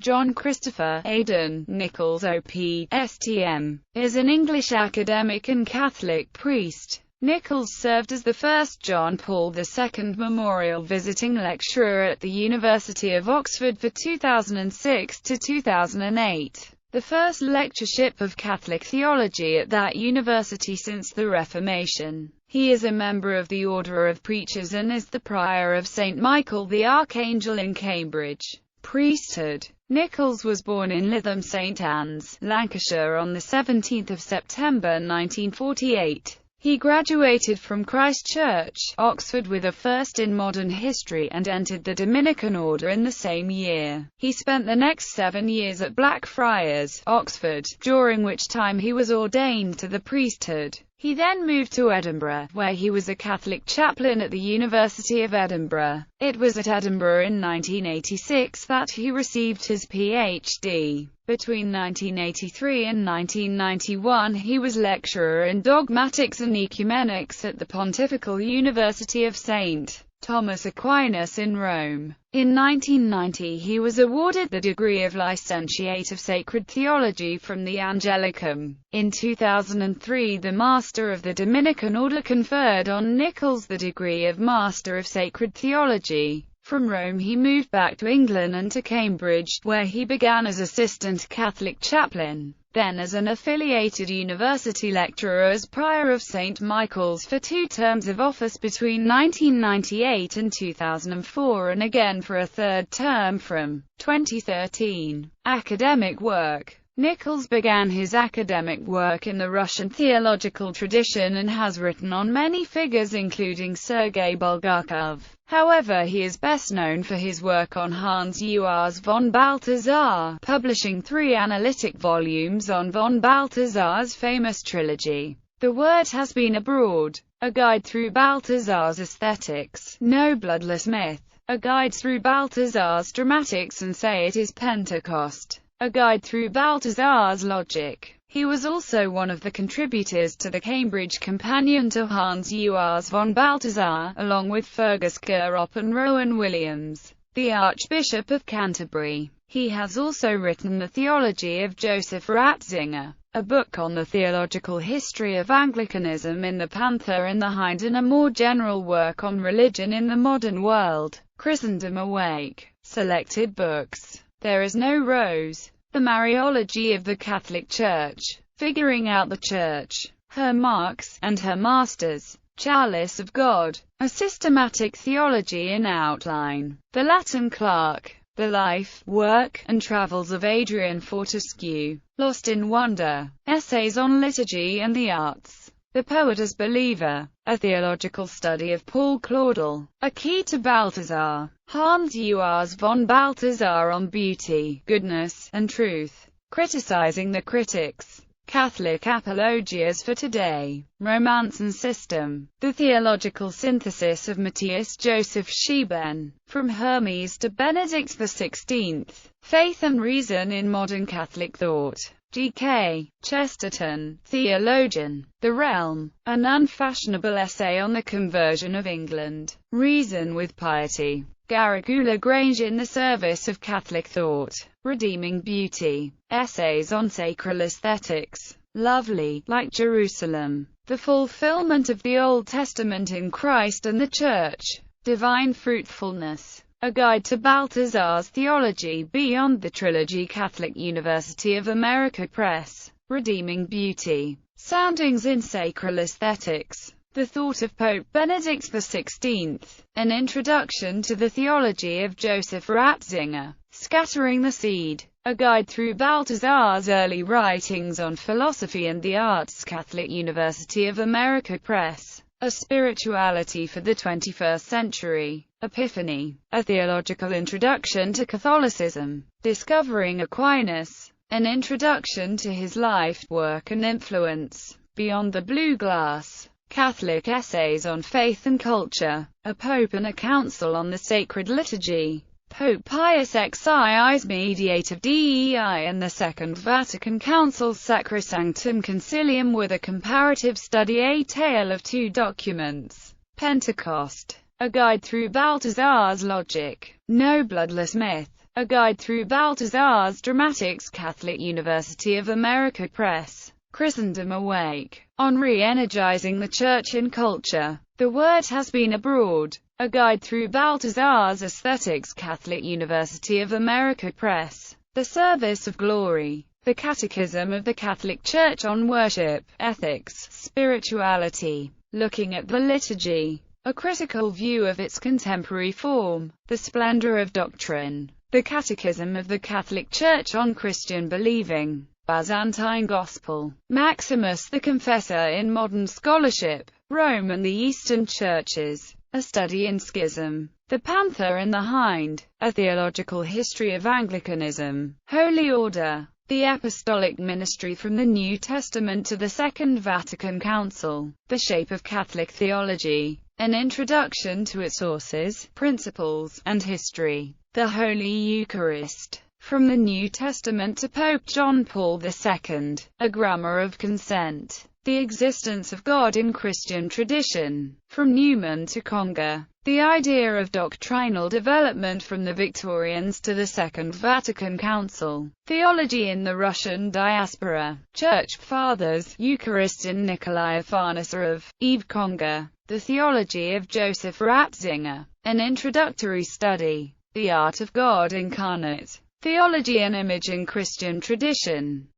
John Christopher Aidan Nichols OP.STM, is an English academic and Catholic priest. Nichols served as the first John Paul II Memorial Visiting Lecturer at the University of Oxford for 2006 to 2008, the first lectureship of Catholic theology at that university since the Reformation. He is a member of the Order of Preachers and is the prior of St. Michael the Archangel in Cambridge. Priesthood. Nichols was born in Lytham St Anne's, Lancashire on 17 September 1948. He graduated from Christ Church, Oxford with a First in Modern History and entered the Dominican Order in the same year. He spent the next 7 years at Blackfriars, Oxford, during which time he was ordained to the priesthood. He then moved to Edinburgh, where he was a Catholic chaplain at the University of Edinburgh. It was at Edinburgh in 1986 that he received his Ph.D. Between 1983 and 1991 he was lecturer in dogmatics and ecumenics at the Pontifical University of St. Thomas Aquinas in Rome. In 1990 he was awarded the degree of Licentiate of Sacred Theology from the Angelicum. In 2003 the Master of the Dominican Order conferred on Nichols the degree of Master of Sacred Theology. From Rome he moved back to England and to Cambridge, where he began as assistant Catholic chaplain, then as an affiliated university lecturer as prior of St. Michael's for 2 terms of office between 1998 and 2004 and again for a 3rd term from 2013. Academic work. Nichols began his academic work in the Russian theological tradition and has written on many figures including Sergei Bulgakov. However, he is best known for his work on Hans Urs von Balthasar, publishing 3 analytic volumes on von Balthasar's famous trilogy. The Word Has Been Abroad, A Guide Through Balthasar's Aesthetics, No Bloodless Myth, A Guide Through Balthasar's Dramatics and Say It Is Pentecost, A Guide Through Balthasar's Logic. He was also one of the contributors to the Cambridge Companion to Hans Urs von Balthasar, along with Fergus Gurop and Rowan Williams, the Archbishop of Canterbury. He has also written The Theology of Joseph Ratzinger, a book on the theological history of Anglicanism in the Panther and the Hind, and a more general work on religion in the modern world, Christendom Awake. Selected books. There Is No Rose, The Mariology of the Catholic Church, Figuring Out the Church, Her Marks, and Her Masters, Chalice of God, A Systematic Theology in Outline, The Latin Clerk, The Life, Work, and Travels of Adrian Fortescue, Lost in Wonder, Essays on Liturgy and the Arts, The Poet as Believer, A Theological Study of Paul Claudel, A Key to Balthasar, Hans Urs von Balthasar on Beauty, Goodness, and Truth, Criticizing the Critics, Catholic Apologias for Today, Romance and System, The Theological Synthesis of Matthias Joseph Scheben, From Hermes to Benedict XVI, Faith and Reason in Modern Catholic Thought, G.K. Chesterton, Theologian, The Realm, An Unfashionable Essay on the Conversion of England, Reason with Piety, Garrigou Grange in the Service of Catholic Thought, Redeeming Beauty, Essays on Sacral Aesthetics, Lovely, Like Jerusalem, The Fulfillment of the Old Testament in Christ and the Church, Divine Fruitfulness, A Guide to Balthasar's Theology Beyond the Trilogy, Catholic University of America Press, Redeeming Beauty, Soundings in Sacral Aesthetics, The Thought of Pope Benedict XVI, An Introduction to the Theology of Joseph Ratzinger, Scattering the Seed, A Guide Through Balthasar's Early Writings on Philosophy and the Arts, Catholic University of America Press, A Spirituality for the 21st Century, Epiphany, A Theological Introduction to Catholicism, Discovering Aquinas, An Introduction to His Life, Work and Influence, Beyond the Blue Glass, Catholic Essays on Faith and Culture, A Pope and a Council on the Sacred Liturgy, Pope Pius XII's Mediative Dei and the Second Vatican Council's Sacrosanctum Concilium with a Comparative Study, A Tale of Two Documents, Pentecost, A Guide Through Balthasar's Logic, No Bloodless Myth, A Guide Through Balthazar's Dramatics, Catholic University of America Press. Christendom Awake. On Re-Energizing the Church in Culture. The Word Has Been Abroad. A Guide Through Balthazar's Aesthetics, Catholic University of America Press. The Service of Glory. The Catechism of the Catholic Church on Worship, Ethics, Spirituality. Looking at the Liturgy. A Critical View of its Contemporary Form. The Splendor of Doctrine. The Catechism of the Catholic Church on Christian Believing. Byzantine Gospel. Maximus the Confessor in Modern Scholarship. Rome and the Eastern Churches. A Study in Schism. The Panther and the Hind. A Theological History of Anglicanism. Holy Order. The Apostolic Ministry from the New Testament to the Second Vatican Council. The Shape of Catholic Theology. An Introduction to its Sources, Principles, and History. The Holy Eucharist. From the New Testament to Pope John Paul II. A Grammar of Consent. The Existence of God in Christian Tradition. From Newman to Conger. The Idea of Doctrinal Development from the Victorians to the Second Vatican Council. Theology in the Russian Diaspora. Church Fathers, Eucharist in Nikolai Afanasarov, Eve Conger. The Theology of Joseph Ratzinger. An Introductory Study. The Art of God Incarnate. Theology and Image in Christian Tradition.